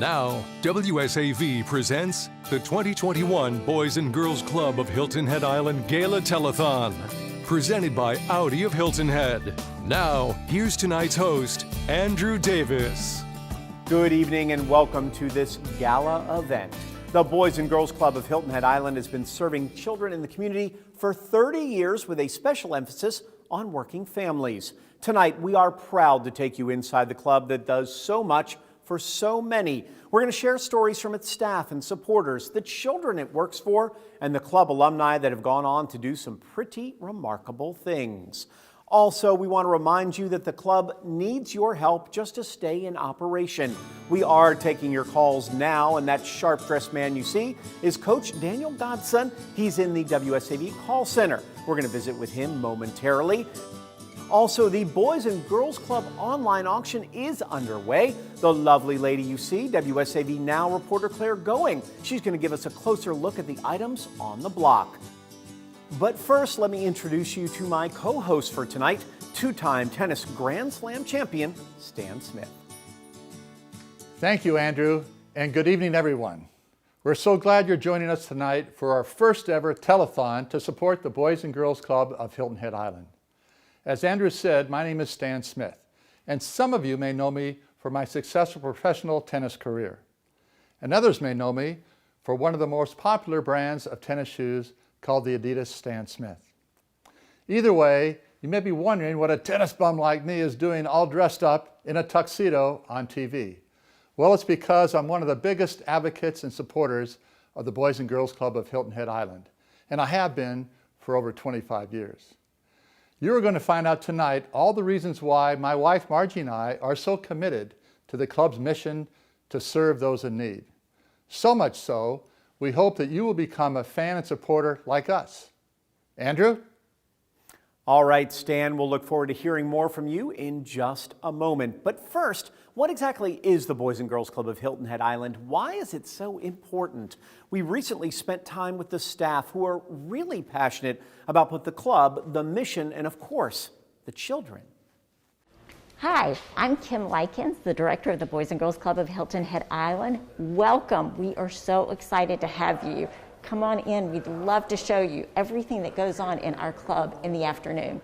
Now, WSAV presents the 2021 Boys and Girls Club of Hilton Head Island Gala Telethon, presented by Audi of Hilton Head. Now, here's tonight's host, Andrew Davis. Good evening and welcome to this gala event. The Boys and Girls Club of Hilton Head Island has been serving children in the community for 30 years with a special emphasis on working families. Tonight, we are proud to take you inside the club that does so much for so many. We're going to share stories from its staff and supporters, the children it works for, and the club alumni that have gone on to do some pretty remarkable things. Also, we want to remind you that the club needs your help just to stay in operation. We are taking your calls now, and that sharp-dressed man you see is Coach Daniel Godson. He's in the WSAV call center. We're going to visit with him momentarily. Also, the Boys and Girls Club online auction is underway. The lovely lady you see, WSAV Now reporter Claire Going. She's going to give us a closer look at the items on the block. But first, let me introduce you to my co-host for tonight, two-time tennis Grand Slam champion, Stan Smith. Thank you, Andrew, and good evening, everyone. We're so glad you're joining us tonight for our first ever telethon to support the Boys and Girls Club of Hilton Head Island. As Andrew said, my name is Stan Smith, and some of you may know me for my successful professional tennis career. And others may know me for one of the most popular brands of tennis shoes called the Adidas Stan Smith. Either way, you may be wondering what a tennis bum like me is doing all dressed up in a tuxedo on TV. Well, it's because I'm one of the biggest advocates and supporters of the Boys and Girls Club of Hilton Head Island, and I have been for over 25 years. You're going to find out tonight all the reasons why my wife Margie and I are so committed to the club's mission to serve those in need. So much so, we hope that you will become a fan and supporter like us. Andrew? All right, Stan, we'll look forward to hearing more from you in just a moment. But first, what exactly is the Boys and Girls Club of Hilton Head Island? Why is it so important? We recently spent time with the staff who are really passionate about both the club, the mission, and of course, the children. Hi, I'm Kim Likens, the director of the Boys and Girls Club of Hilton Head Island. Welcome. We are so excited to have you. Come on in. We'd love to show you everything that goes on in our club in the afternoon.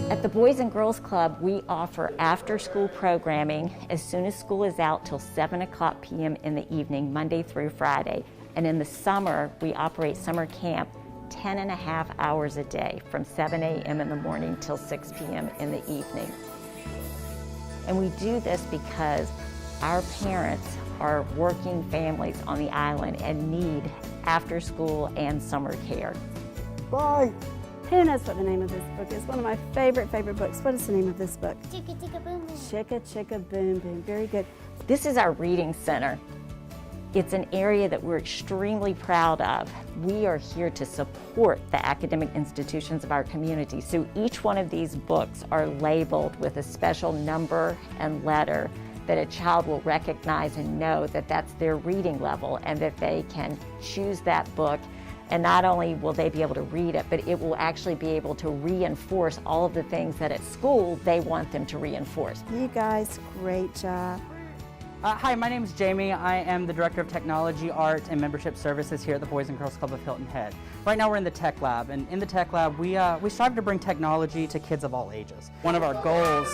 At the Boys and Girls Club, we offer after-school programming as soon as school is out till 7 o'clock p.m. in the evening, Monday through Friday. And in the summer, we operate summer camp 10.5 hours a day from 7 a.m. in the morning till 6 p.m. in the evening. And we do this because our parents are working families on the island and need after-school and summer care. Bye. Who knows what the name of this book is? One of my favorite books. What is the name of this book? Chicka Chicka Boom Boom. Chicka Chicka Boom Boom. Very good. This is our reading center. It's an area that we're extremely proud of. We are here to support the academic institutions of our community. So each one of these books are labeled with a special number and letter that a child will recognize and know that that's their reading level and that they can choose that book. And not only will they be able to read it, but it will actually be able to reinforce all of the things that at school they want them to reinforce. You guys, great job. Hi, my name is Jamie. I am the Director of Technology, Art, and Membership Services here at the Boys and Girls Club of Hilton Head. Right now we're in the Tech Lab, and in the Tech Lab we strive to bring technology to kids of all ages. One of our goals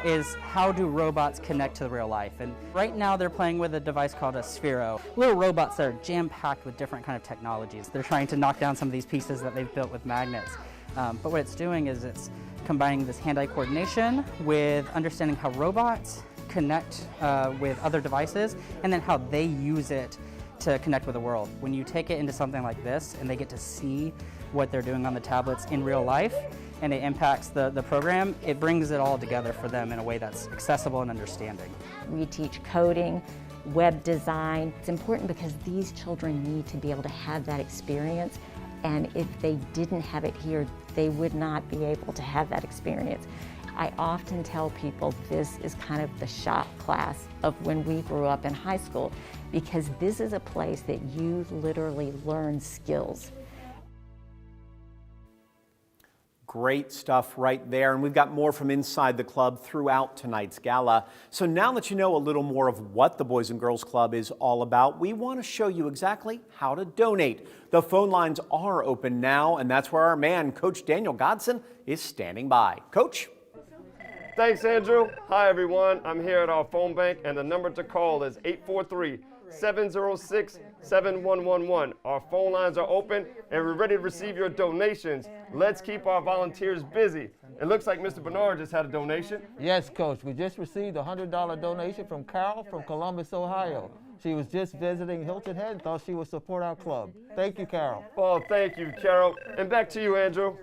is how do robots connect to real life, and right now they're playing with a device called a Sphero. Little robots that are jam-packed with different kind of technologies. They're trying to knock down some of these pieces that they've built with magnets. But what it's doing is it's combining this hand-eye coordination with understanding how robots connect with other devices, and then how they use it to connect with the world. When you take it into something like this and they get to see what they're doing on the tablets in real life and it impacts the program, it brings it all together for them in a way that's accessible and understanding. We teach coding, web design. It's important because these children need to be able to have that experience, and if they didn't have it here, they would not be able to have that experience. I often tell people this is kind of the shop class of when we grew up in high school, because this is a place that you literally learn skills. Great stuff right there, and we've got more from inside the club throughout tonight's gala. So now that you know a little more of what the Boys and Girls Club is all about, we want to show you exactly how to donate. The phone lines are open now, and that's where our man, Coach Daniel Godson, is standing by. Coach? Thanks, Andrew. Hi, everyone. I'm here at our phone bank, and the number to call is 843-706-7111. Our phone lines are open, and we're ready to receive your donations. Let's keep our volunteers busy. It looks like Mr. Bernard just had a donation. Yes, Coach. We just received a $100 donation from Carol from Columbus, Ohio. She was just visiting Hilton Head and thought she would support our club. Thank you, Carol. Oh, thank you, Carol. And back to you, Andrew.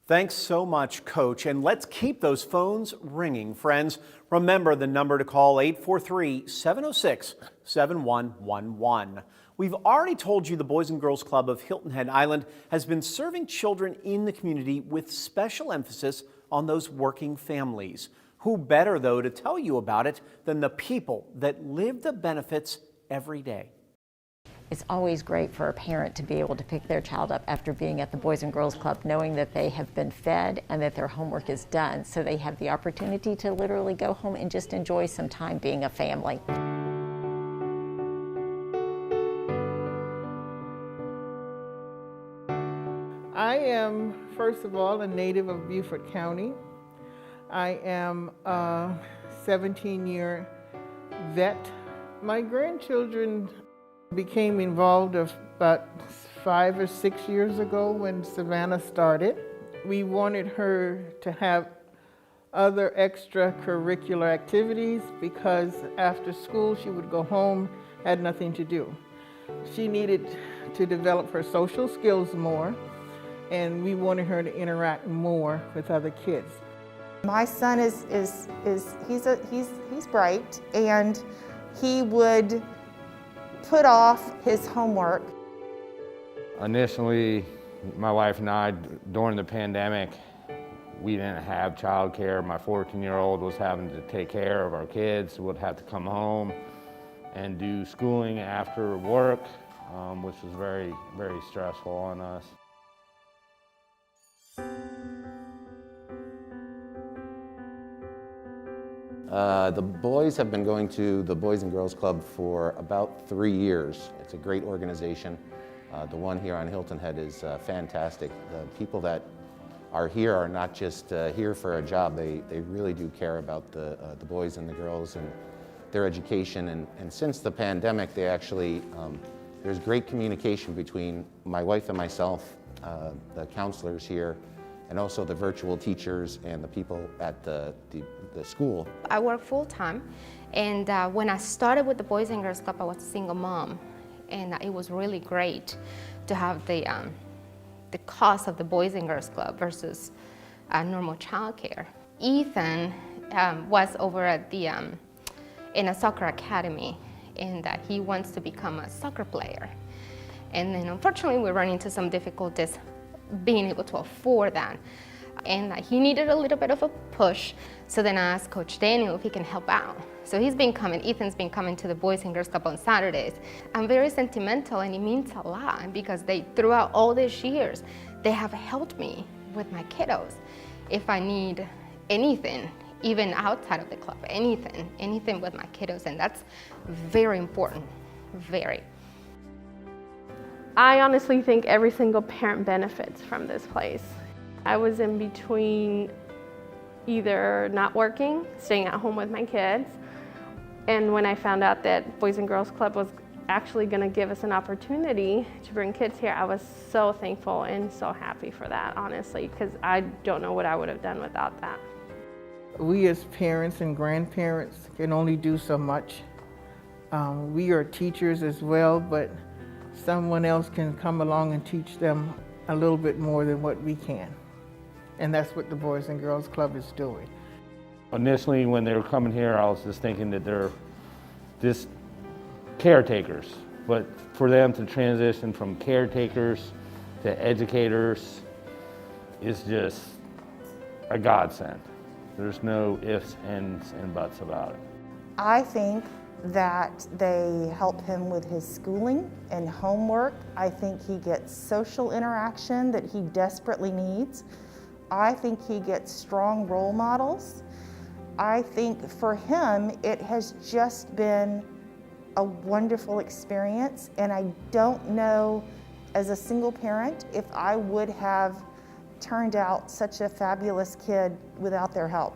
Thanks so much, Coach. And let's keep those phones ringing, friends. Remember the number to call, 843-706-7111. We've already told you the Boys and Girls Club of Hilton Head Island has been serving children in the community with special emphasis on those working families. Who better, though, to tell you about it than the people that live the benefits every day? It's always great for a parent to be able to pick their child up after being at the Boys and Girls Club, knowing that they have been fed and that their homework is done, so they have the opportunity to literally go home and just enjoy some time being a family. I am, first of all, a native of Beaufort County. I am a 17-year vet. My grandchildren became involved about 5 or 6 years ago when Savannah started. We wanted her to have other extracurricular activities because after school she would go home, had nothing to do. She needed to develop her social skills more, and we wanted her to interact more with other kids. My son he's bright, and he would put off his homework. Initially, my wife and I, during the pandemic, we didn't have childcare. My 14-year-old was having to take care of our kids, would have to come home and do schooling after work, which was very, very stressful on us. The boys have been going to the Boys and Girls Club for about 3 years. It's a great organization. The one here on Hilton Head is fantastic. The people that are here are not just here for a job. They really do care about the boys and the girls and their education. And since the pandemic, they actually, there's great communication between my wife and myself, the counselors here, and also the virtual teachers and the people at the school. I work full-time, and when I started with the Boys and Girls Club, I was a single mom, and it was really great to have the cost of the Boys and Girls Club versus normal childcare. Ethan was over at the in a soccer academy, and he wants to become a soccer player. And then unfortunately we run into some difficulties being able to afford that. And he needed a little bit of a push, so then I asked Coach Daniel if he can help out. So Ethan's been coming to the Boys and Girls Club on Saturdays. I'm very sentimental, and it means a lot because throughout all these years, they have helped me with my kiddos. If I need anything, even outside of the club, anything with my kiddos, and that's very important, very. I honestly think every single parent benefits from this place. I was in between either not working, staying at home with my kids, and when I found out that Boys and Girls Club was actually going to give us an opportunity to bring kids here, I was so thankful and so happy for that, honestly, because I don't know what I would have done without that. We as parents and grandparents can only do so much. We are teachers as well, but someone else can come along and teach them a little bit more than what we can. And that's what the Boys and Girls Club is doing. Initially, when they were coming here, I was just thinking that they're just caretakers. But for them to transition from caretakers to educators is just a godsend. There's no ifs, ands, and buts about it. I think that they help him with his schooling and homework. I think he gets social interaction that he desperately needs. I think he gets strong role models. I think for him, it has just been a wonderful experience, and I don't know, as a single parent, if I would have turned out such a fabulous kid without their help.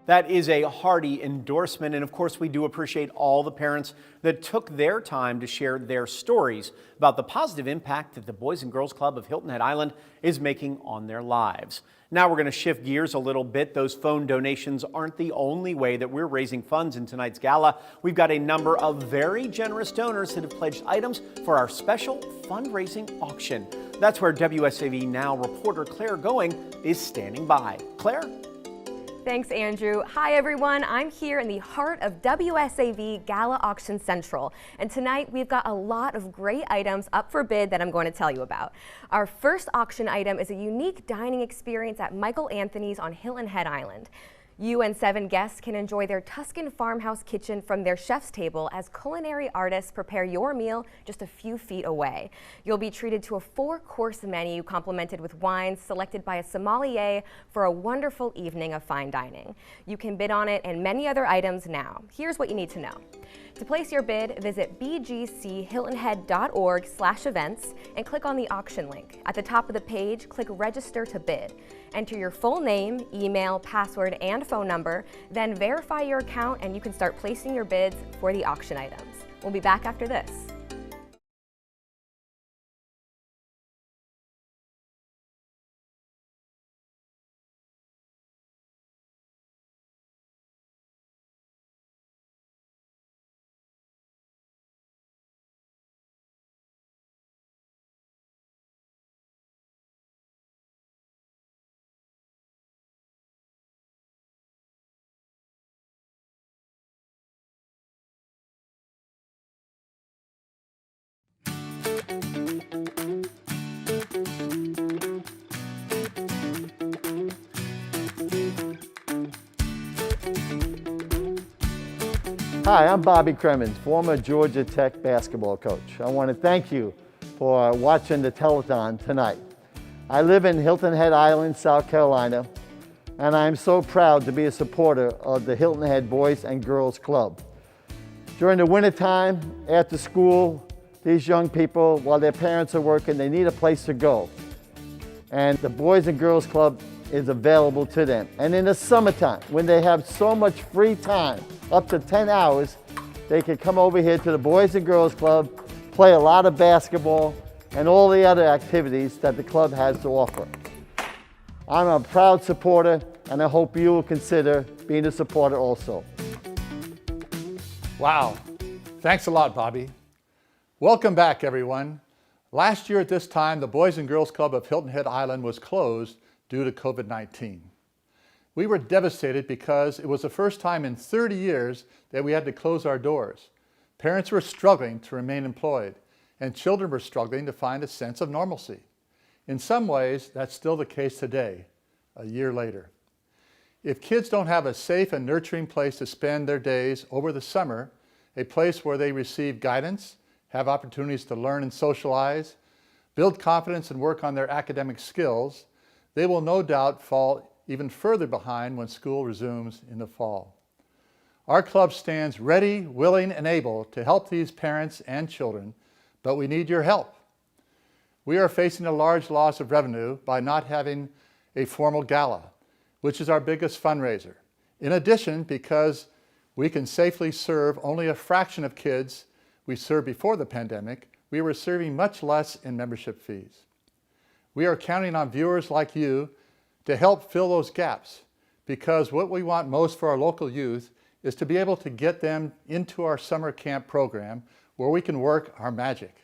That is a hearty endorsement, and of course we do appreciate all the parents that took their time to share their stories about the positive impact that the Boys and Girls Club of Hilton Head Island is making on their lives. Now we're going to shift gears a little bit. Those phone donations aren't the only way that we're raising funds in tonight's gala. We've got a number of very generous donors that have pledged items for our special fundraising auction. That's where WSAV Now reporter Claire Going is standing by. Claire? Thanks, Andrew. Hi, everyone. I'm here in the heart of WSAV Gala Auction Central. And tonight we've got a lot of great items up for bid that I'm going to tell you about. Our first auction item is a unique dining experience at Michael Anthony's on Hilton Head Island. You and 7 guests can enjoy their Tuscan farmhouse kitchen from their chef's table as culinary artists prepare your meal just a few feet away. You'll be treated to a 4-course menu complemented with wines selected by a sommelier for a wonderful evening of fine dining. You can bid on it and many other items now. Here's what you need to know. To place your bid, visit bgchiltonhead.org/events and click on the auction link. At the top of the page, click Register to Bid. Enter your full name, email, password, and phone number, then verify your account and you can start placing your bids for the auction items. We'll be back after this. Hi, I'm Bobby Cremens, former Georgia Tech basketball coach. I want to thank you for watching the telethon tonight. I live in Hilton Head Island, South Carolina, and I'm so proud to be a supporter of the Hilton Head Boys and Girls Club. During the wintertime, after school, these young people, while their parents are working, they need a place to go. And the Boys and Girls Club is available to them. And in the summertime, when they have so much free time, up to 10 hours, they can come over here to the Boys and Girls Club, play a lot of basketball, and all the other activities that the club has to offer. I'm a proud supporter, and I hope you will consider being a supporter also. Wow. Thanks a lot, Bobby. Welcome back, everyone. Last year at this time, the Boys and Girls Club of Hilton Head Island was closed due to COVID-19. We were devastated because it was the first time in 30 years that we had to close our doors. Parents were struggling to remain employed, and children were struggling to find a sense of normalcy. In some ways, that's still the case today, a year later. If kids don't have a safe and nurturing place to spend their days over the summer, a place where they receive guidance, have opportunities to learn and socialize, build confidence and work on their academic skills, they will no doubt fall even further behind when school resumes in the fall. Our club stands ready, willing, and able to help these parents and children, but we need your help. We are facing a large loss of revenue by not having a formal gala, which is our biggest fundraiser. In addition, because we can safely serve only a fraction of kids we served before the pandemic, we were serving much less in membership fees. We are counting on viewers like you to help fill those gaps, because what we want most for our local youth is to be able to get them into our summer camp program where we can work our magic.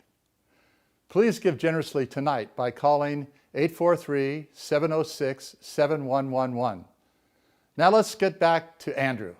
Please give generously tonight by calling 843-706-7111. Now let's get back to Andrew.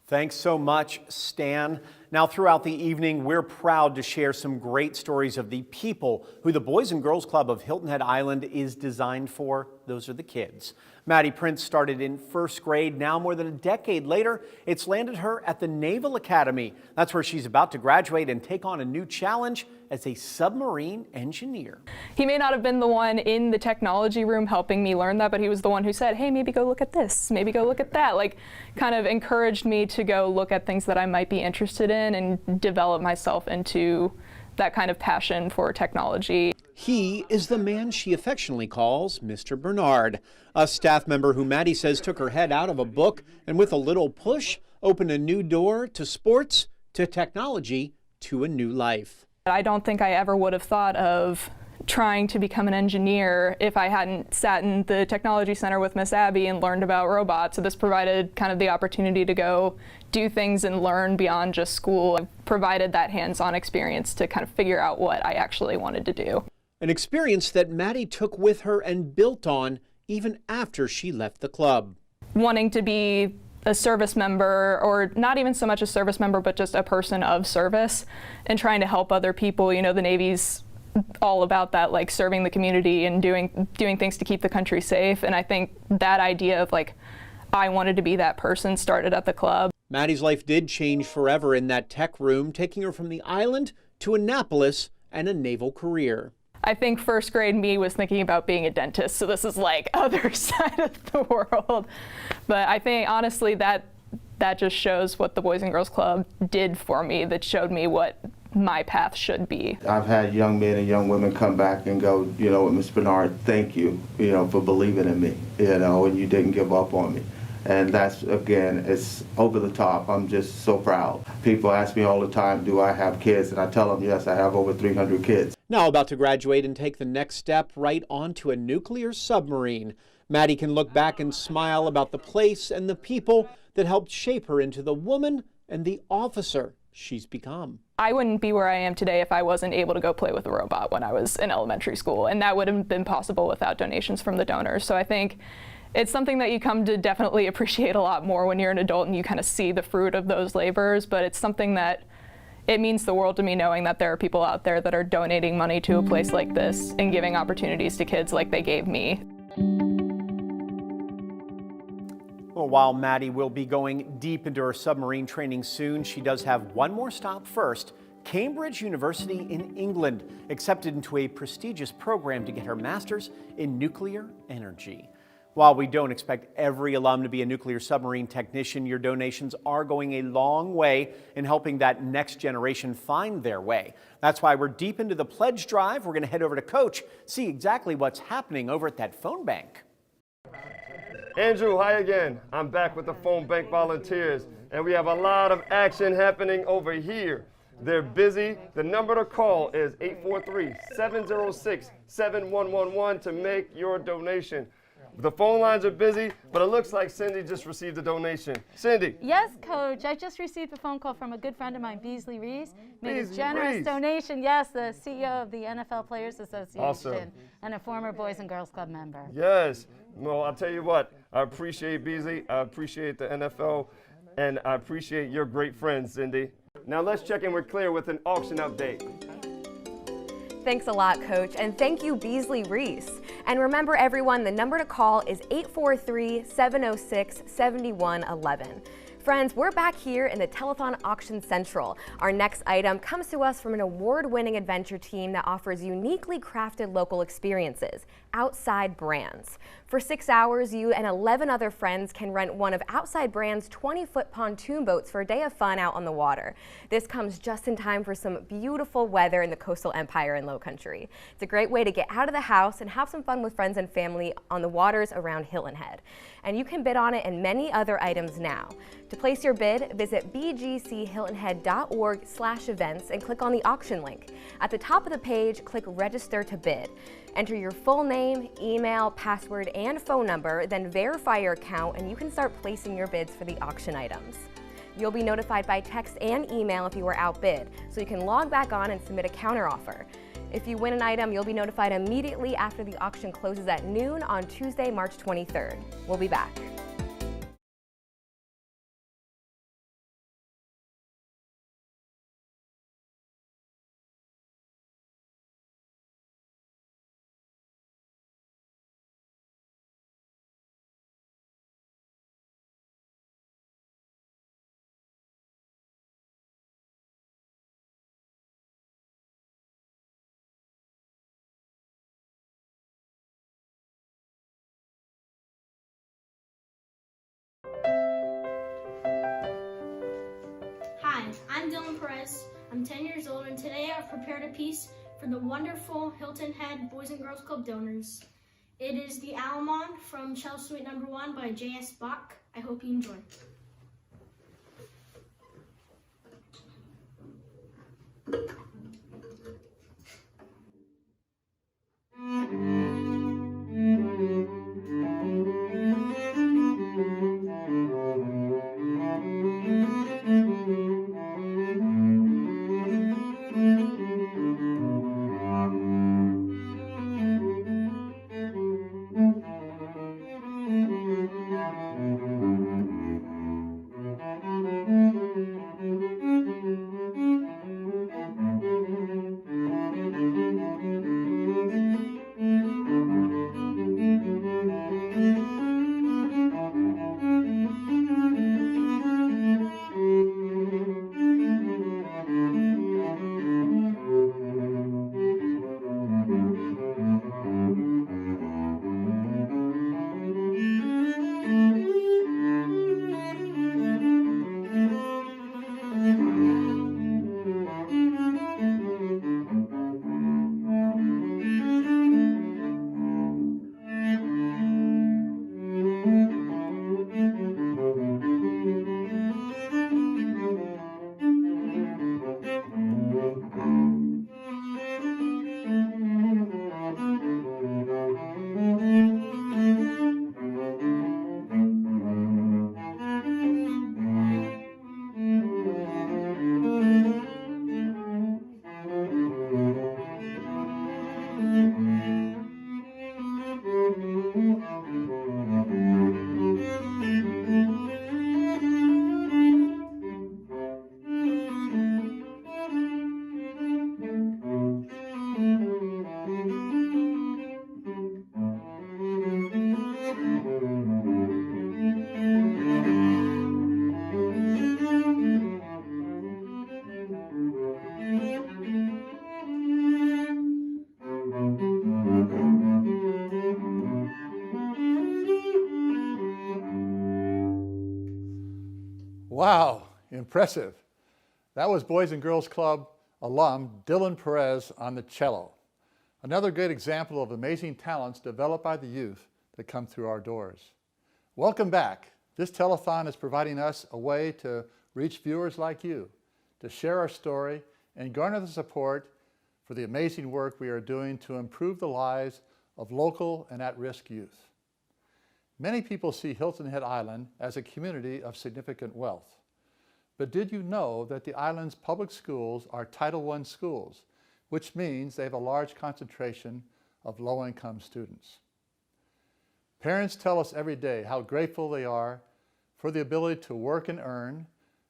Thanks so much, Stan. Now, throughout the evening, we're proud to share some great stories of the people who the Boys and Girls Club of Hilton Head Island is designed for. those are the kids. Maddie Prince started in first grade. Now, more than a decade later, it's landed her at the Naval Academy. That's where she's about to graduate and take on a new challenge as a submarine engineer. He may not have been the one in the technology room helping me learn that, but he was the one who said, hey, maybe go look at this, maybe go look at that. Like, kind of encouraged me to go look at things that I might be interested in and develop myself into that kind of passion for technology. He is the man she affectionately calls Mr. Bernard, a staff member who Maddie says took her head out of a book and with a little push opened a new door to sports, to technology, to a new life. I don't think I ever would have thought of trying to become an engineer if I hadn't sat in the technology center with Miss Abby and learned about robots. So this provided kind of the opportunity to go do things and learn beyond just school. It provided that hands-on experience to kind of figure out what I actually wanted to do. An experience that Maddie took with her and built on even after she left the club. Wanting to be a service member, or not even so much a service member, but just a person of service and trying to help other people. You know, the Navy's all about that, like serving the community and doing things to keep the country safe. And I think that idea of like, I wanted to be that person started at the club. Maddie's life did change forever in that tech room, taking her from the island to Annapolis and a naval career. I think first grade me was thinking about being a dentist, so this is like other side of the world. But I think honestly that just shows what the Boys and Girls Club did for me, that showed me what my path should be. I've had young men and young women come back and go, you know, Ms. Bernard, thank you, you know, for believing in me, you know, and you didn't give up on me. And that's, again, it's over the top. I'm just so proud. People ask me all the time, do I have kids? And I tell them, yes, I have over 300 kids. Now about to graduate and take the next step right onto a nuclear submarine. Maddie can look back and smile about the place and the people that helped shape her into the woman and the officer she's become. I wouldn't be where I am today if I wasn't able to go play with a robot when I was in elementary school, and that wouldn't have been possible without donations from the donors. So I think it's something that you come to definitely appreciate a lot more when you're an adult and you kind of see the fruit of those labors, but it's something that it means the world to me knowing that there are people out there that are donating money to a place like this and giving opportunities to kids like they gave me. Well, while Maddie will be going deep into her submarine training soon, she does have one more stop first. Cambridge University in England accepted into a prestigious program to get her master's in nuclear energy. While we don't expect every alum to be a nuclear submarine technician, your donations are going a long way in helping that next generation find their way. That's why we're deep into the pledge drive. We're going to head over to Coach, see exactly what's happening over at that phone bank. Andrew, hi again. I'm back with the phone bank volunteers, and we have a lot of action happening over here. They're busy. The number to call is 843-706-7111 to make your donation. The phone lines are busy, but it looks like Cindy just received a donation. Cindy. Yes, Coach. I just received a phone call from a good friend of mine, Beasley Reese. Made a generous donation. Yes, the CEO of the NFL Players Association. Awesome. And a former Boys and Girls Club member. Yes. Well, I'll tell you what. I appreciate Beasley. I appreciate the NFL. And I appreciate your great friends, Cindy. Now let's check in with Claire with an auction update. Thanks a lot, Coach, and thank you, Beasley Reese. And remember, everyone, the number to call is 843-706-7111. Friends, we're back here in the Telethon Auction Central. Our next item comes to us from an award-winning adventure team that offers uniquely crafted local experiences, Outside Brands. For 6 hours, you and 11 other friends can rent one of Outside Brands' 20-foot pontoon boats for a day of fun out on the water. This comes just in time for some beautiful weather in the coastal empire and low country. It's a great way to get out of the house and have some fun with friends and family on the waters around Hilton Head. And you can bid on it and many other items now. To place your bid, visit bgchiltonhead.org/events and click on the auction link. At the top of the page, click Register to Bid. Enter your full name, email, password, and phone number, then verify your account, and you can start placing your bids for the auction items. You'll be notified by text and email if you are outbid, so you can log back on and submit a counteroffer. If you win an item, you'll be notified immediately after the auction closes at noon on Tuesday, March 23rd. We'll be back. I'm Dylan Perez. I'm 10 years old, and today I've prepared a piece for the wonderful Hilton Head Boys and Girls Club donors. It is the Almond from Shell Suite No. 1 by J.S. Bach. I hope you enjoy. Wow, impressive. That was Boys and Girls Club alum Dylan Perez on the cello. Another great example of amazing talents developed by the youth that come through our doors. Welcome back. This telethon is providing us a way to reach viewers like you, to share our story and garner the support for the amazing work we are doing to improve the lives of local and at-risk youth. Many people see Hilton Head Island as a community of significant wealth. But did you know that the island's public schools are Title I schools, which means they have a large concentration of low-income students? Parents tell us every day how grateful they are for the ability to work and earn,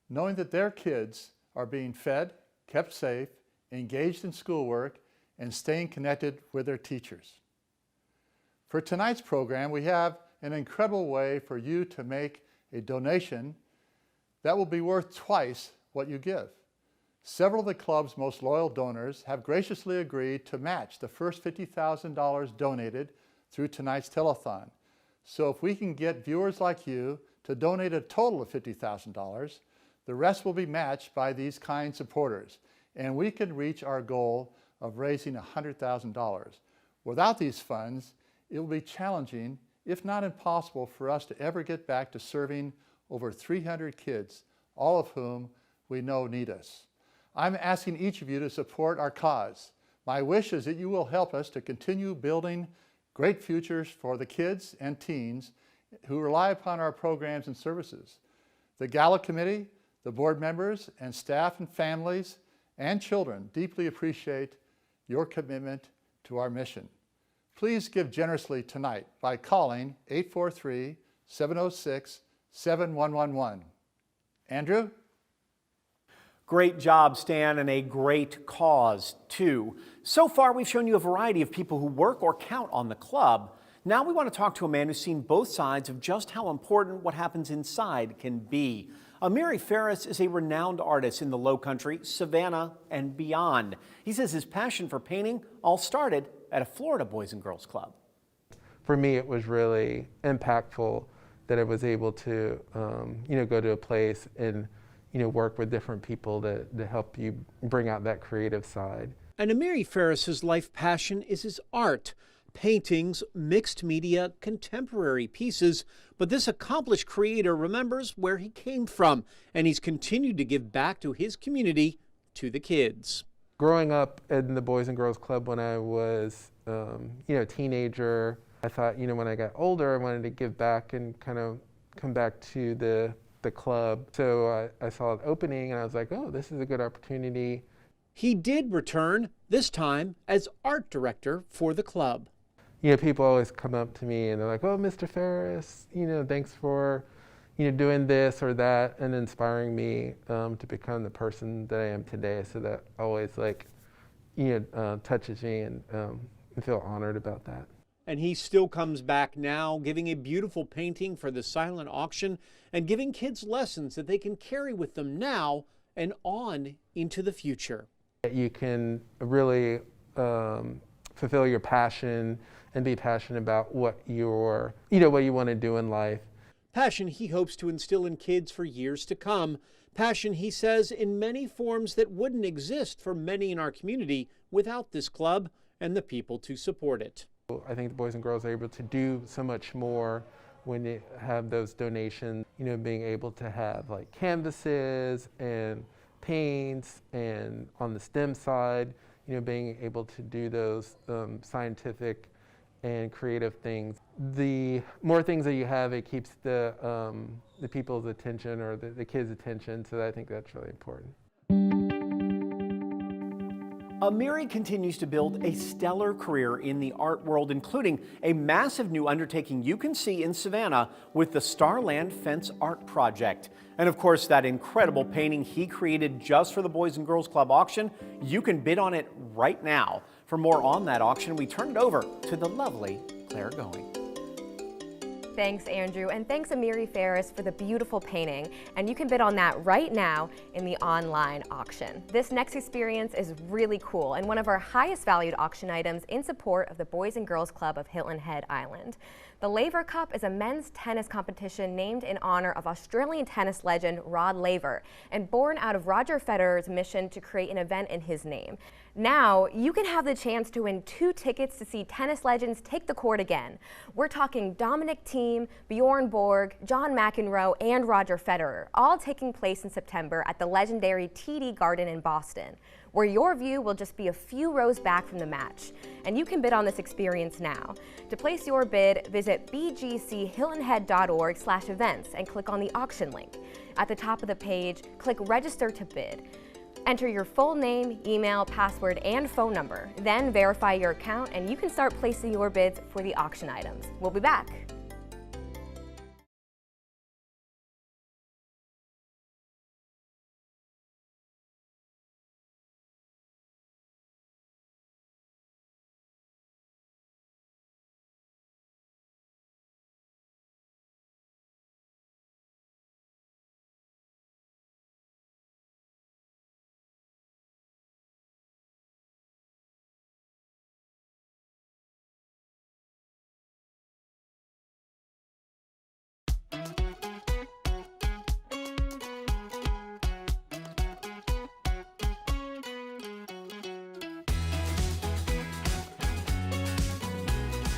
knowing that their kids are being fed, kept safe, engaged in schoolwork, and staying connected with their teachers. For tonight's program, we have an incredible way for you to make a donation that will be worth twice what you give. Several of the club's most loyal donors have graciously agreed to match the first $50,000 donated through tonight's telethon. So if we can get viewers like you to donate a total of $50,000, the rest will be matched by these kind supporters, and we can reach our goal of raising $100,000. Without these funds, it will be challenging, if not impossible, for us to ever get back to serving over 300 kids, all of whom we know need us. I'm asking each of you to support our cause. My wish is that you will help us to continue building great futures for the kids and teens who rely upon our programs and services. The Gala Committee, the board members, and staff and families and children deeply appreciate your commitment to our mission. Please give generously tonight by calling 843-706-7111. Andrew? Great job, Stan, and a great cause, too. So far, we've shown you a variety of people who work or count on the club. Now we want to talk to a man who's seen both sides of just how important what happens inside can be. Amiri Ferris is a renowned artist in the Low Country, Savannah, and beyond. He says his passion for painting all started at a Florida Boys and Girls Club. For me, it was really impactful that I was able to, go to a place and, work with different people to help you bring out that creative side. And Amiri Ferris's life passion is his art. Paintings, mixed media, contemporary pieces, but this accomplished creator remembers where he came from, and he's continued to give back to his community, to the kids. Growing up in the Boys and Girls Club when I was, a teenager, I thought, when I got older, I wanted to give back and kind of come back to the club. So I saw an opening and I was like, oh, this is a good opportunity. He did return, this time as art director for the club. People always come up to me and they're like, oh, Mr. Ferris, thanks for, doing this or that and inspiring me to become the person that I am today. So that always touches me and I feel honored about that. And he still comes back now, giving a beautiful painting for the silent auction and giving kids lessons that they can carry with them now and on into the future. You can really fulfill your passion and be passionate about what what you want to do in life. Passion he hopes to instill in kids for years to come. Passion, he says, in many forms that wouldn't exist for many in our community without this club and the people to support it. I think the boys and girls are able to do so much more when they have those donations, being able to have like canvases and paints, and on the STEM side, being able to do those scientific and creative things. The more things that you have, it keeps the people's attention or the kids' attention, so I think that's really important. Amiri continues to build a stellar career in the art world, including a massive new undertaking you can see in Savannah with the Starland Fence Art Project. And of course, that incredible painting he created just for the Boys and Girls Club auction, you can bid on it right now. For more on that auction, we turn it over to the lovely Claire Going. Thanks, Andrew, and thanks Amiri Ferris for the beautiful painting. And you can bid on that right now in the online auction. This next experience is really cool and one of our highest valued auction items in support of the Boys and Girls Club of Hilton Head Island. The Laver Cup is a men's tennis competition named in honor of Australian tennis legend Rod Laver and born out of Roger Federer's mission to create an event in his name. Now, you can have the chance to win 2 tickets to see tennis legends take the court again. We're talking Dominic Thiem, Bjorn Borg, John McEnroe, and Roger Federer, all taking place in September at the legendary TD Garden in Boston, where your view will just be a few rows back from the match. And you can bid on this experience now. To place your bid, visit bgchiltonhead.org/events and click on the auction link. At the top of the page, click Register to Bid. Enter your full name, email, password, and phone number. Then verify your account and you can start placing your bids for the auction items. We'll be back.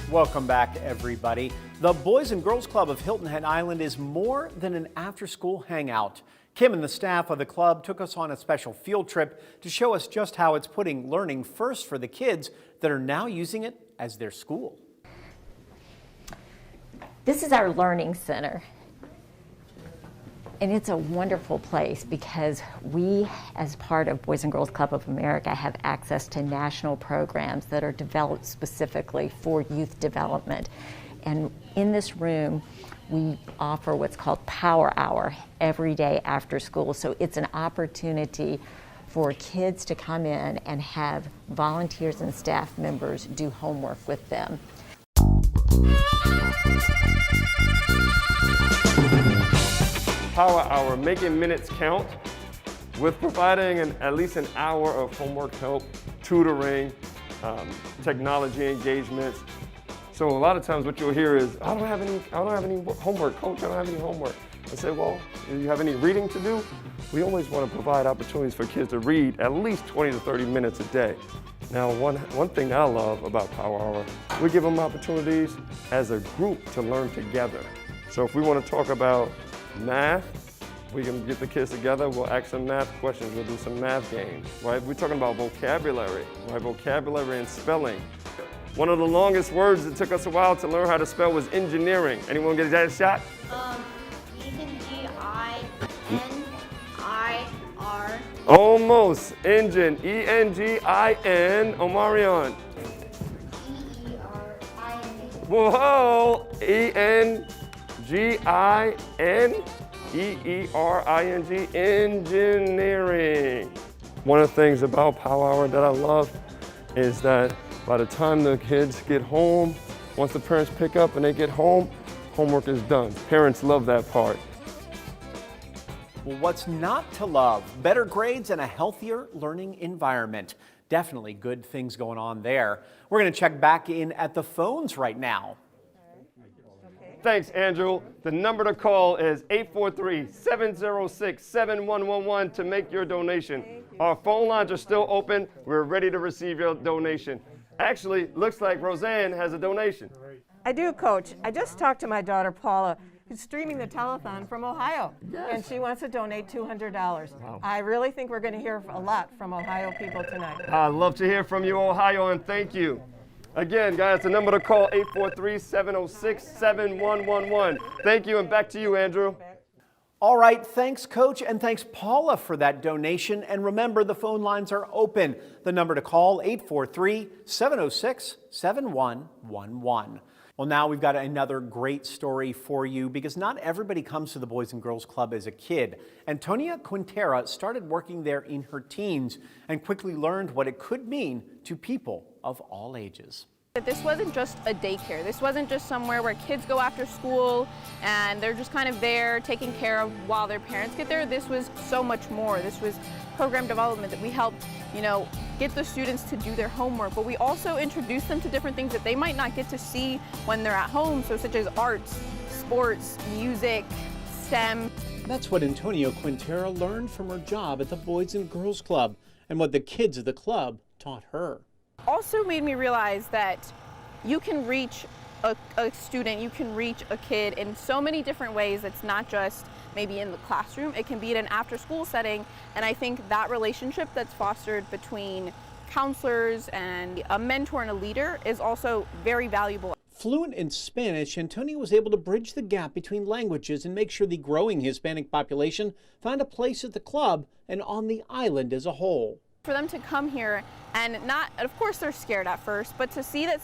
Welcome back, everybody. The Boys and Girls Club of Hilton Head Island is more than an after-school hangout. Kim and the staff of the club took us on a special field trip to show us just how it's putting learning first for the kids that are now using it as their school. This is our learning center. And it's a wonderful place because we, as part of Boys and Girls Club of America, have access to national programs that are developed specifically for youth development. And in this room, we offer what's called Power Hour every day after school. So it's an opportunity for kids to come in and have volunteers and staff members do homework with them. Power Hour, making minutes count, with providing at least an hour of homework help, tutoring, technology engagements. So a lot of times what you'll hear is, I don't have any homework, coach, I don't have any homework. and say, well, do you have any reading to do? We always want to provide opportunities for kids to read at least 20 to 30 minutes a day. Now, one thing I love about Power Hour, we give them opportunities as a group to learn together. So if we want to talk about math, we can get the kids together, we'll ask some math questions, we'll do some math games, right? We're talking about vocabulary, right? Vocabulary and spelling. One of the longest words that took us a while to learn how to spell was engineering. Anyone get that shot? E-N-G-I-N-I-R. Almost. Engine. E-N-G-I-N. Omarion. E-E-R-I-N-G. Whoa. E-N-G-I-N. E-E-R-I-N-G. Engineering. One of the things about Power Hour that I love is that by the time the kids get home, once the parents pick up and they get home, homework is done. Parents love that part. Well, what's not to love? Better grades and a healthier learning environment. Definitely good things going on there. We're going to check back in at the phones right now. Thanks, Andrew. The number to call is 843-706-7111 to make your donation. Our phone lines are still open. We're ready to receive your donation. Actually, looks like Roseanne has a donation. I do, Coach. I just talked to my daughter, Paula, who's streaming the telethon from Ohio, and she wants to donate $200. Wow. I really think we're going to hear a lot from Ohio people tonight. I'd love to hear from you, Ohio, and thank you. Again, guys, the number to call, 843-706-7111. Thank you, and back to you, Andrew. All right, thanks, Coach, and thanks, Paula, for that donation. And remember, the phone lines are open. The number to call, 843-706-7111. Well, now we've got another great story for you because not everybody comes to the Boys and Girls Club as a kid. Antonia Quintera started working there in her teens and quickly learned what it could mean to people of all ages. This wasn't just a daycare. This wasn't just somewhere where kids go after school and they're just kind of there taking care of while their parents get there. This was so much more. This was program development that we helped, get the students to do their homework, but we also introduced them to different things that they might not get to see when they're at home, so such as arts, sports, music, STEM. That's what Antonia Quintera learned from her job at the Boys and Girls Club and what the kids of the club taught her. Also made me realize that you can reach a student, you can reach a kid in so many different ways. It's not just maybe in the classroom, it can be in an after-school setting, and I think that relationship that's fostered between counselors and a mentor and a leader is also very valuable. Fluent in Spanish, Antonia was able to bridge the gap between languages and make sure the growing Hispanic population found a place at the club and on the island as a whole. For them to come here and not, of course they're scared at first, but to see that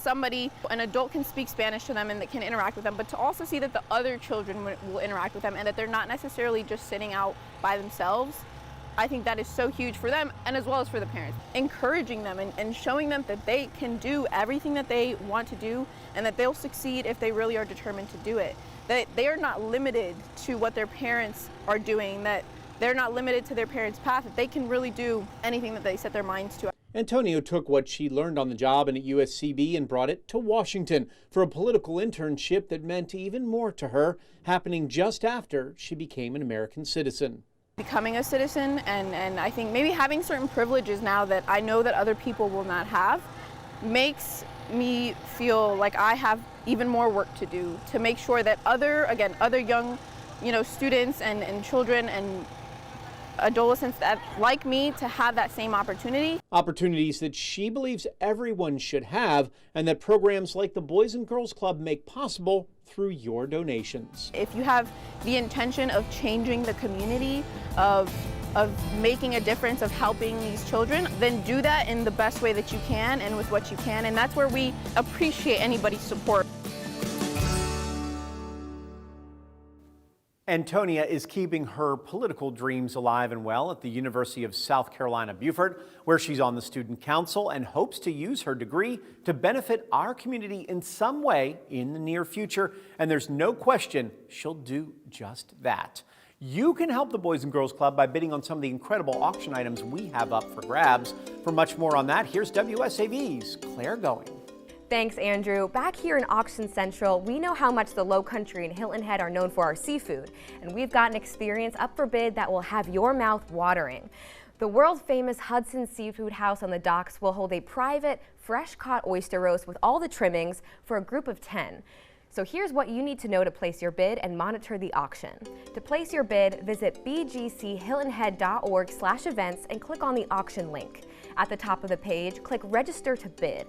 an adult can speak Spanish to them and that can interact with them, but to also see that the other children will interact with them and that they're not necessarily just sitting out by themselves, I think that is so huge for them and as well as for the parents. Encouraging them and showing them that they can do everything that they want to do and that they'll succeed if they really are determined to do it. That they are not limited to what their parents are doing, that they're not limited to their parents' path, that they can really do anything that they set their minds to. Antonia took what she learned on the job and at USCB and brought it to Washington for a political internship that meant even more to her, happening just after she became an American citizen. Becoming a citizen and I think maybe having certain privileges now that I know that other people will not have makes me feel like I have even more work to do to make sure that other young students and children and adolescents that like me to have that same opportunity. Opportunities that she believes everyone should have and that programs like the Boys and Girls Club make possible through your donations. If you have the intention of changing the community, of making a difference, of helping these children, then do that in the best way that you can and with what you can, and that's where we appreciate anybody's support. Antonia is keeping her political dreams alive and well at the University of South Carolina, Beaufort, where she's on the student council and hopes to use her degree to benefit our community in some way in the near future. And there's no question she'll do just that. You can help the Boys and Girls Club by bidding on some of the incredible auction items we have up for grabs. For much more on that, here's WSAV's Claire Going. Thanks, Andrew. Back here in Auction Central, we know how much the Low Country and Hilton Head are known for our seafood, and we've got an experience up for bid that will have your mouth watering. The world-famous Hudson's Seafood House on the docks will hold a private, fresh-caught oyster roast with all the trimmings for a group of 10. So here's what you need to know to place your bid and monitor the auction. To place your bid, visit bgchiltonhead.org/events and click on the auction link. At the top of the page, click Register to Bid.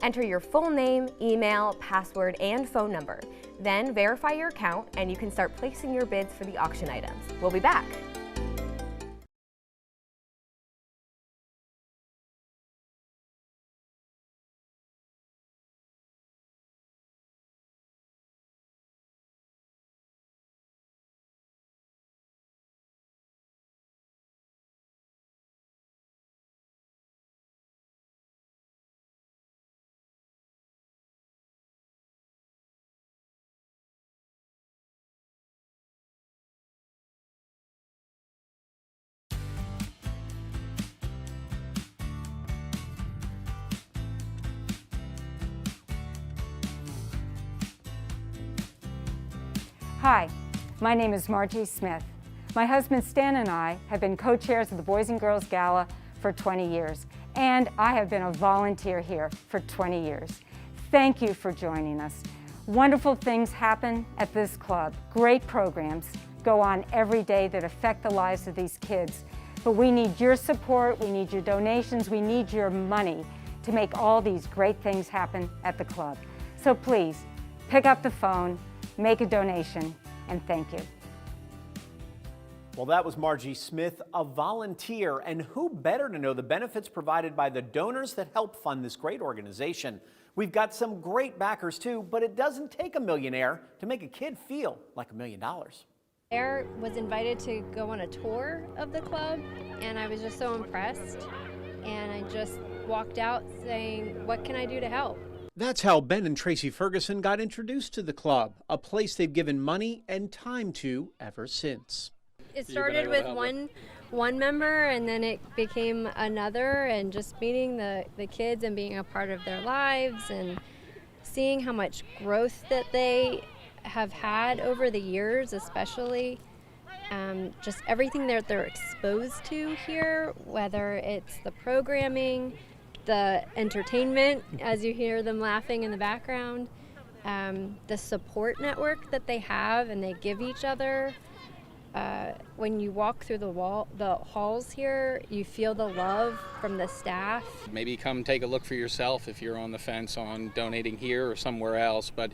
Enter your full name, email, password, and phone number. Then verify your account and you can start placing your bids for the auction items. We'll be back. Hi, my name is Margie Smith. My husband Stan and I have been co-chairs of the Boys and Girls Gala for 20 years, and I have been a volunteer here for 20 years. Thank you for joining us. Wonderful things happen at this club. Great programs go on every day that affect the lives of these kids. But we need your support, we need your donations, we need your money to make all these great things happen at the club. So please, pick up the phone, make a donation, and thank you. Well, that was Margie Smith, a volunteer, and who better to know the benefits provided by the donors that help fund this great organization. We've got some great backers too, but it doesn't take a millionaire to make a kid feel like $1 million. I was invited to go on a tour of the club, and I was just so impressed, and I just walked out saying, what can I do to help? That's how Ben and Tracy Ferguson got introduced to the club, a place they've given money and time to ever since. It started with one member, and then it became another, and just meeting the kids and being a part of their lives and seeing how much growth that they have had over the years, especially just everything that they're exposed to here, whether it's the programming, the entertainment, as you hear them laughing in the background, the support network that they have and they give each other. When you walk through the halls here, you feel the love from the staff. Maybe come take a look for yourself if you're on the fence on donating here or somewhere else, but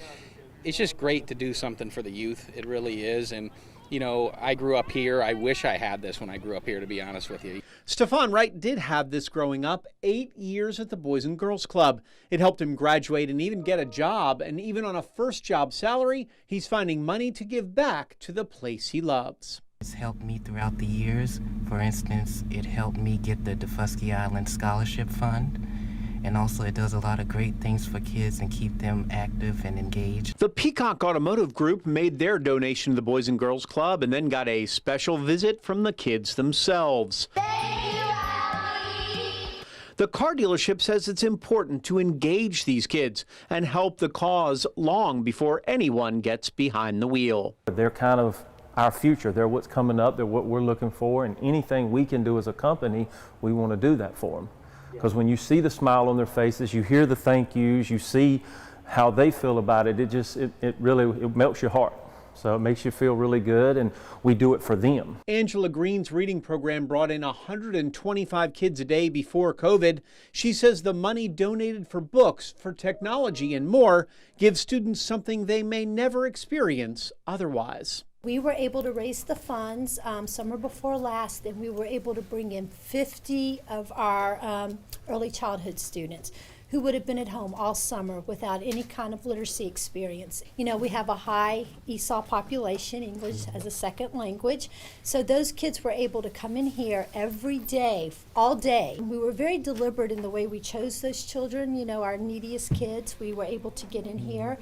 it's just great to do something for the youth. It really is. And you know, I grew up here. I wish I had this when I grew up here, to be honest with you. Stefan Wright did have this growing up, 8 years at the Boys and Girls Club. It helped him graduate and even get a job, and even on a first job salary, he's finding money to give back to the place he loves. It's helped me throughout the years. For instance, it helped me get the Defusky Island Scholarship Fund. And also it does a lot of great things for kids and keep them active and engaged. The Peacock Automotive Group made their donation to the Boys and Girls Club and then got a special visit from the kids themselves. The car dealership says it's important to engage these kids and help the cause long before anyone gets behind the wheel. They're kind of our future. They're what's coming up. They're what we're looking for, and anything we can do as a company, we want to do that for them. Because when you see the smile on their faces, you hear the thank yous, you see how they feel about it, it really melts your heart. So it makes you feel really good, and we do it for them. Angela Green's reading program brought in 125 kids a day before COVID. She says the money donated for books, for technology, and more gives students something they may never experience otherwise. We were able to raise the funds summer before last, and we were able to bring in 50 of our early childhood students who would have been at home all summer without any kind of literacy experience. You know, we have a high ESOL population, English as a second language, so those kids were able to come in here every day, all day. We were very deliberate in the way we chose those children, you know, our neediest kids. We were able to get in here,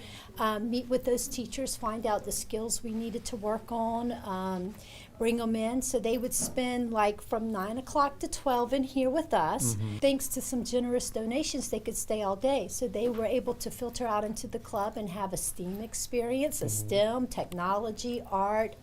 meet with those teachers, find out the skills we needed to work on, bring them in. So they would spend like from 9 o'clock to 12 in here with us. Thanks to some generous donations, they could stay all day. So they were able to filter out into the club and have a STEAM experience, a STEM, technology, art.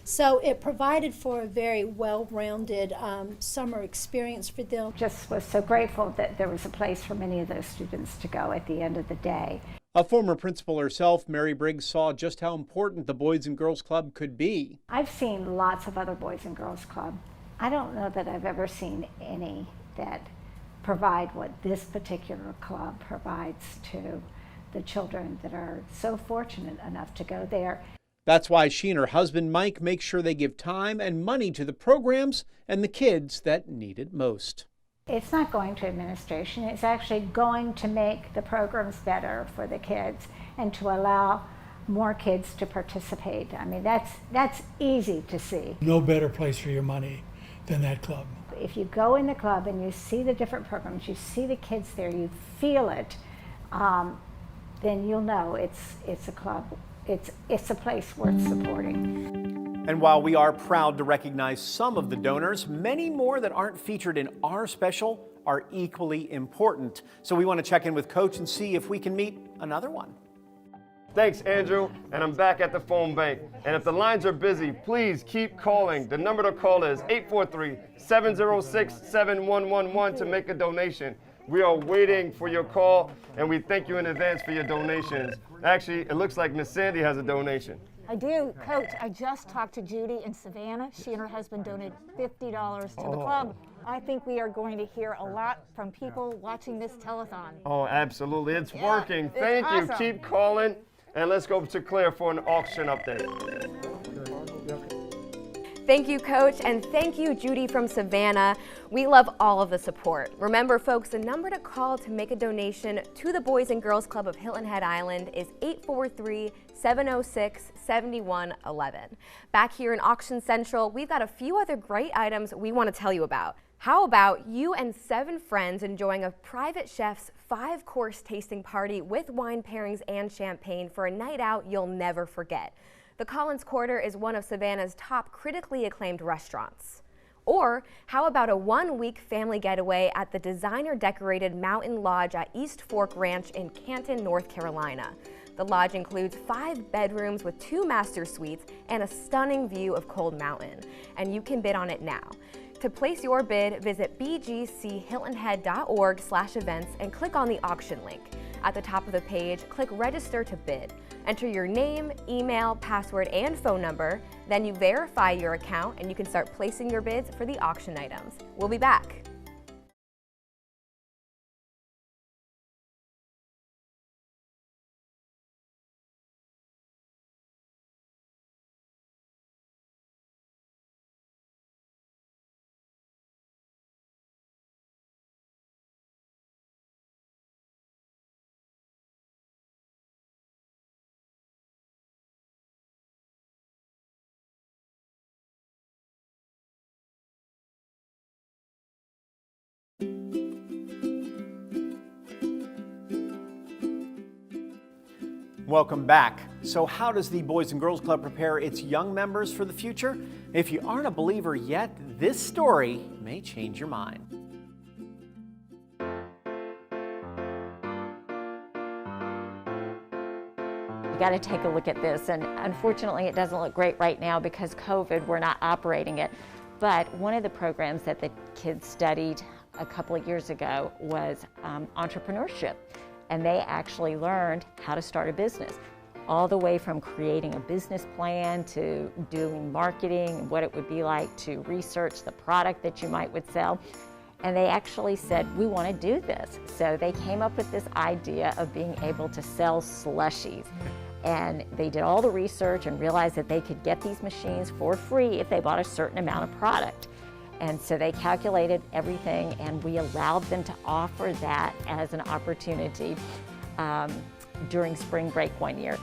So it provided for a very well-rounded summer experience for them. Just was so grateful that there was a place for many of those students to go at the end of the day. A former principal herself, Mary Briggs, saw just how important the Boys and Girls Club could be. I've seen lots of other Boys and Girls Club. I don't know that I've ever seen any that provide what this particular club provides to the children that are so fortunate enough to go there. That's why she and her husband, Mike, make sure they give time and money to the programs and the kids that need it most. It's not going to administration, it's actually going to make the programs better for the kids and to allow more kids to participate. I mean, that's easy to see. No better place for your money than that club. If you go in the club and you see the different programs, you see the kids there, you feel it, then you'll know it's a club. It's a place worth supporting. And while we are proud to recognize some of the donors, many more that aren't featured in our special are equally important. So we want to check in with Coach and see if we can meet another one. Thanks, Andrew. And I'm back at the phone bank. And if the lines are busy, please keep calling. The number to call is 843-706-7111 to make a donation. We are waiting for your call, and we thank you in advance for your donations. Actually, it looks like Miss Sandy has a donation. I do. Coach, I just talked to Judy in Savannah. She and her husband donated $50 to the club. I think we are going to hear a lot from people watching this telethon. Oh, absolutely. It's working. Thank you. Awesome. Keep calling. And let's go to Claire for an auction update. Thank you, Coach, and thank you, Judy from Savannah. We love all of the support. Remember, folks, the number to call to make a donation to the Boys and Girls Club of Hilton Head Island is 843-706-7111. Back here in Auction Central, we've got a few other great items we want to tell you about. How about you and 7 friends enjoying a private chef's 5-course tasting party with wine pairings and champagne for a night out you'll never forget? The Collins Quarter is one of Savannah's top critically acclaimed restaurants. Or how about a 1-week family getaway at the designer-decorated Mountain Lodge at East Fork Ranch in Canton, North Carolina? The lodge includes 5 bedrooms with 2 master suites and a stunning view of Cold Mountain. And you can bid on it now. To place your bid, visit bgchiltonhead.org/events and click on the auction link. At the top of the page, click Register to bid. Enter your name, email, password, and phone number. Then you verify your account and you can start placing your bids for the auction items. We'll be back. Welcome back. So how does the Boys and Girls Club prepare its young members for the future? If you aren't a believer yet, this story may change your mind. You got to take a look at this, and unfortunately it doesn't look great right now because COVID, we're not operating it. But one of the programs that the kids studied a couple of years ago was entrepreneurship. And they actually learned how to start a business, all the way from creating a business plan to doing marketing, what it would be like to research the product that you would sell. And they actually said, we want to do this. So they came up with this idea of being able to sell slushies. And they did all the research and realized that they could get these machines for free if they bought a certain amount of product. And so they calculated everything, and we allowed them to offer that as an opportunity during spring break one year.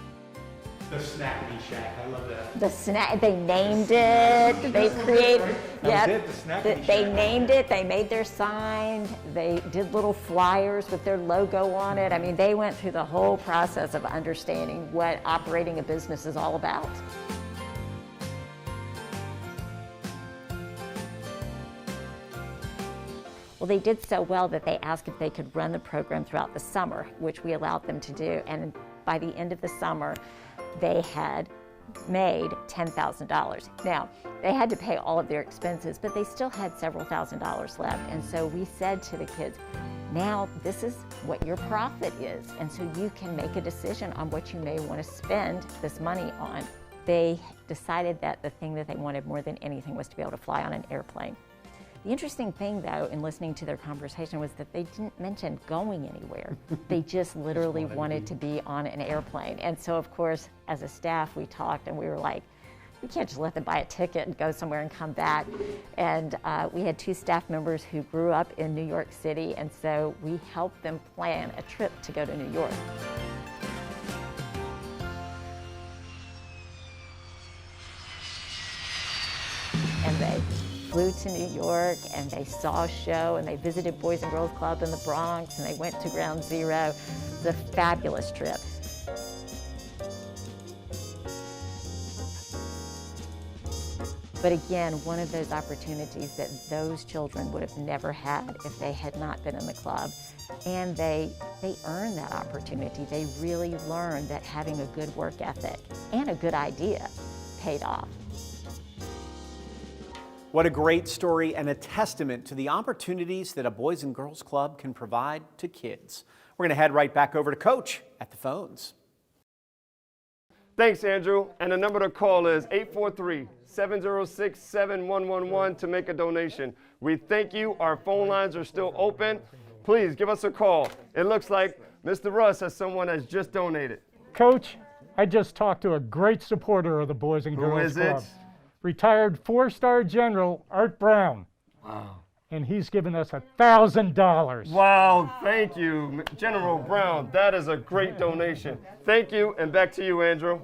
The Snackety Shack, I love that. The snack, they named it, they created, they named it, they made their sign, they did little flyers with their logo on it. I mean, they went through the whole process of understanding what operating a business is all about. Well, they did so well that they asked if they could run the program throughout the summer, which we allowed them to do. And by the end of the summer, they had made $10,000. Now, they had to pay all of their expenses, but they still had several $1,000s left. And so we said to the kids, now this is what your profit is. And so you can make a decision on what you may want to spend this money on. They decided that the thing that they wanted more than anything was to be able to fly on an airplane. The interesting thing, though, in listening to their conversation was that they didn't mention going anywhere. They just literally wanted to be on an airplane. And so, of course, as a staff, we talked and we were like, we can't just let them buy a ticket and go somewhere and come back. And we had 2 staff members who grew up in New York City, and so we helped them plan a trip to go to New York. And they flew to New York and they saw a show and they visited Boys and Girls Club in the Bronx and they went to Ground Zero. It was a fabulous trip. But again, one of those opportunities that those children would have never had if they had not been in the club. And they earned that opportunity. They really learned that having a good work ethic and a good idea paid off. What a great story and a testament to the opportunities that a Boys and Girls Club can provide to kids. We're going to head right back over to Coach at the phones. Thanks, Andrew. And the number to call is 843-706-7111 to make a donation. We thank you. Our phone lines are still open. Please give us a call. It looks like Mr. Russ has someone that's just donated. Coach, I just talked to a great supporter of the Boys and Girls Club. Who is it? Retired 4-star General Art Brown. Wow. And he's given us $1,000. Wow, thank you, General Brown. That is a great donation. Thank you, and back to you, Andrew.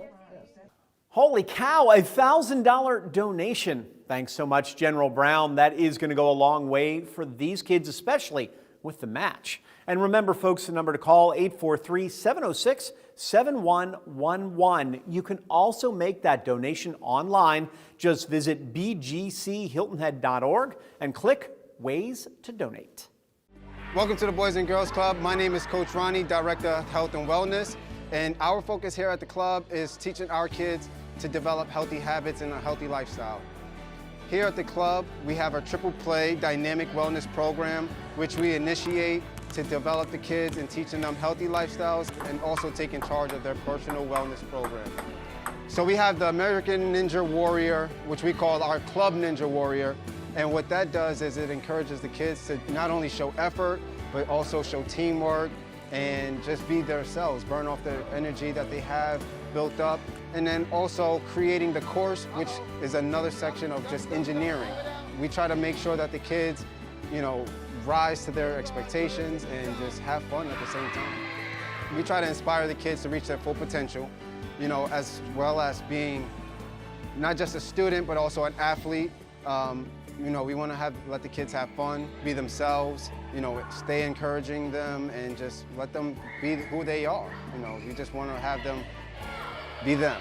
Holy cow, a $1,000 donation. Thanks so much, General Brown. That is going to go a long way for these kids, especially with the match. And remember, folks, the number to call, 843-706-7111. You can also make that donation online. Just visit bgchiltonhead.org and click Ways to Donate. Welcome to the Boys and Girls Club. My name is Coach Ronnie, Director of Health and Wellness. And our focus here at the club is teaching our kids to develop healthy habits and a healthy lifestyle. Here at the club, we have a triple play dynamic wellness program, which we initiate to develop the kids and teaching them healthy lifestyles and also taking charge of their personal wellness program. So we have the American Ninja Warrior, which we call our Club Ninja Warrior. And what that does is it encourages the kids to not only show effort, but also show teamwork and just be themselves, burn off the energy that they have built up. And then also creating the course, which is another section of just engineering. We try to make sure that the kids, rise to their expectations and just have fun at the same time. We try to inspire the kids to reach their full potential, as well as being not just a student, but also an athlete. We want to let the kids have fun, be themselves, stay encouraging them and just let them be who they are. We just want to have them be them.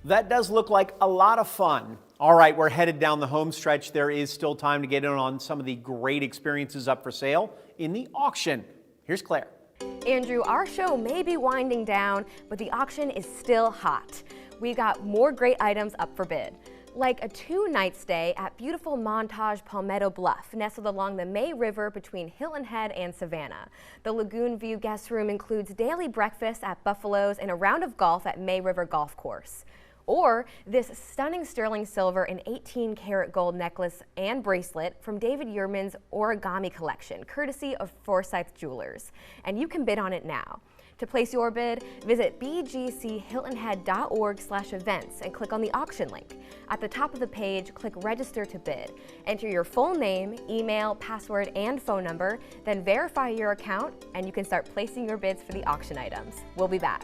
That does look like a lot of fun. All right, we're headed down the home stretch. There is still time to get in on some of the great experiences up for sale in the auction. Here's Claire. Andrew, our show may be winding down, but the auction is still hot. We got more great items up for bid, like a 2-night stay at beautiful Montage Palmetto Bluff, nestled along the May River between Hilton Head and Savannah. The Lagoon View guest room includes daily breakfast at Buffalo's and a round of golf at May River Golf Course. Or this stunning sterling silver and 18-karat gold necklace and bracelet from David Yurman's origami collection, courtesy of Forsyth Jewelers. And you can bid on it now. To place your bid, visit bgchiltonhead.org/events and click on the auction link. At the top of the page, click Register to Bid. Enter your full name, email, password, and phone number, then verify your account, and you can start placing your bids for the auction items. We'll be back.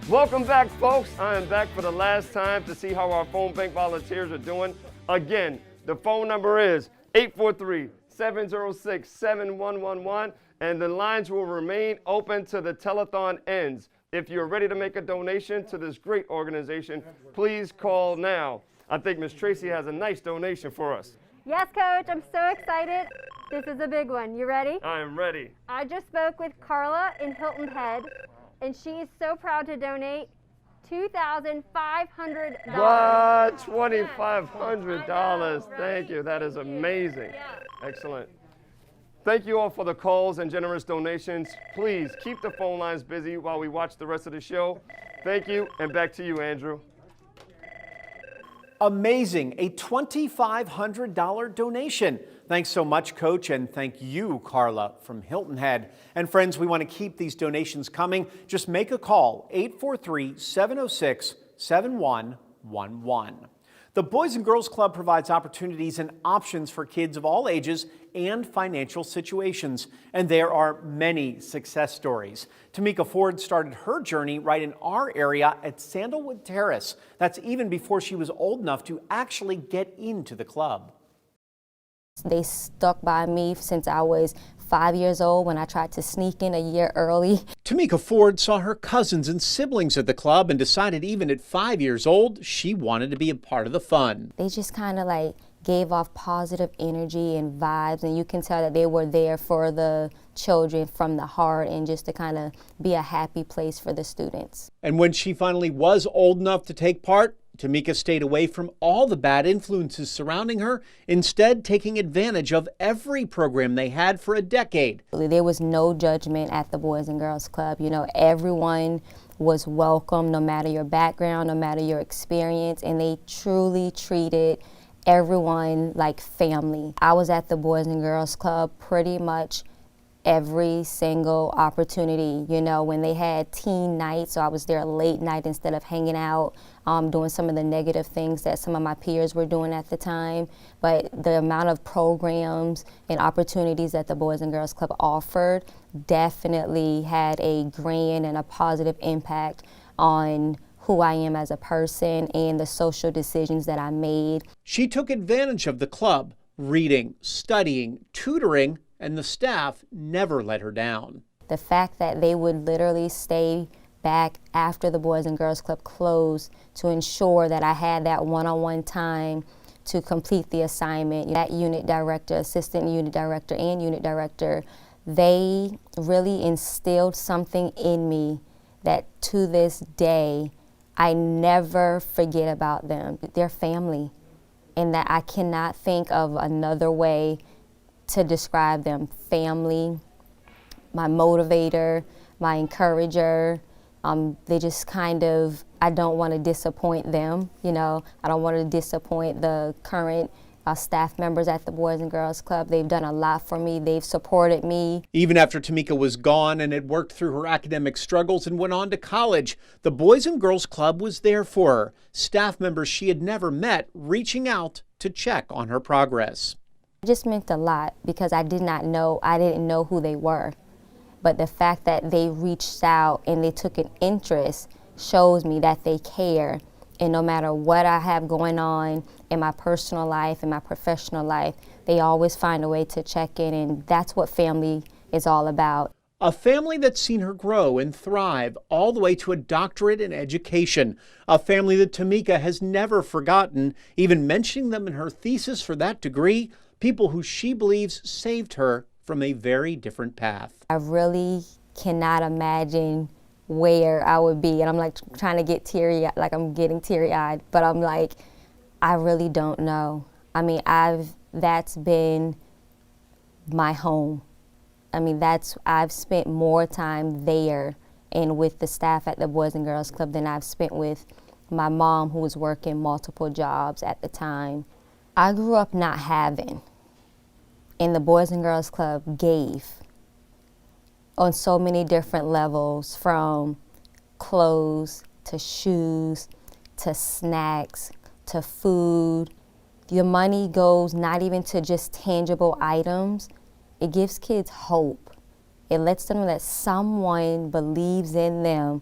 Welcome back, folks. I am back for the last time to see how our phone bank volunteers are doing. Again, the phone number is 843-706-7111, and the lines will remain open till the telethon ends. If you're ready to make a donation to this great organization, please call now. I think Miss Tracy has a nice donation for us. Yes, Coach, I'm so excited. This is a big one. You ready? I am ready. I just spoke with Carla in Hilton Head, and she is so proud to donate $2,500. What? $2,500. Thank you. That is amazing. Excellent. Thank you all for the calls and generous donations. Please keep the phone lines busy while we watch the rest of the show. Thank you, and back to you, Andrew. Amazing, a $2,500 donation. Thanks so much, Coach, and thank you, Carla, from Hilton Head. And friends, we want to keep these donations coming. Just make a call, 843-706-7111. The Boys and Girls Club provides opportunities and options for kids of all ages and financial situations, and there are many success stories. Tamika Ford started her journey right in our area at Sandalwood Terrace. That's even before she was old enough to actually get into the club. They stuck by me since I was 5 years old when I tried to sneak in a year early. Tamika Ford saw her cousins and siblings at the club and decided even at 5 years old, she wanted to be a part of the fun. They just kind of like gave off positive energy and vibes, and you can tell that they were there for the children from the heart and just to kind of be a happy place for the students. And when she finally was old enough to take part, Tamika stayed away from all the bad influences surrounding her, instead taking advantage of every program they had for a decade. There was no judgment at the Boys and Girls Club. You know, everyone was welcome, no matter your background, no matter your experience, and they truly treated everyone like family. I was at the Boys and Girls Club pretty much every single opportunity. You know, when they had teen night, so I was there late night instead of hanging out, doing some of the negative things that some of my peers were doing at the time. But the amount of programs and opportunities that the Boys and Girls Club offered definitely had a grand and a positive impact on who I am as a person and the social decisions that I made. She took advantage of the club, reading, studying, tutoring, and the staff never let her down. The fact that they would literally stay back after the Boys and Girls Club closed to ensure that I had that one-on-one time to complete the assignment. That unit director, assistant unit director, and unit director, they really instilled something in me that to this day, I never forget about them. They're family, and that I cannot think of another way to describe them. Family, my motivator, my encourager. They just kind of, I don't want to disappoint them, you know. I don't want to disappoint the current staff members at the Boys and Girls Club. They've done a lot for me. They've supported me. Even after Tamika was gone and had worked through her academic struggles and went on to college, the Boys and Girls Club was there for her. Staff members she had never met reaching out to check on her progress. It just meant a lot because I didn't know who they were. But the fact that they reached out and they took an interest shows me that they care. And no matter what I have going on in my personal life and my professional life, they always find a way to check in, and that's what family is all about. A family that's seen her grow and thrive all the way to a doctorate in education. A family that Tamika has never forgotten, even mentioning them in her thesis for that degree. People who she believes saved her from a very different path. I really cannot imagine where I would be, and I'm like trying to get teary-eyed, like I'm getting teary-eyed, but I'm like, I really don't know. I mean, that's been my home. I mean, I've spent more time there and with the staff at the Boys and Girls Club than I've spent with my mom, who was working multiple jobs at the time. I grew up not having, and the Boys and Girls Club gave on so many different levels, from clothes to shoes to snacks to food. Your money goes not even to just tangible items. It gives kids hope. It lets them know that someone believes in them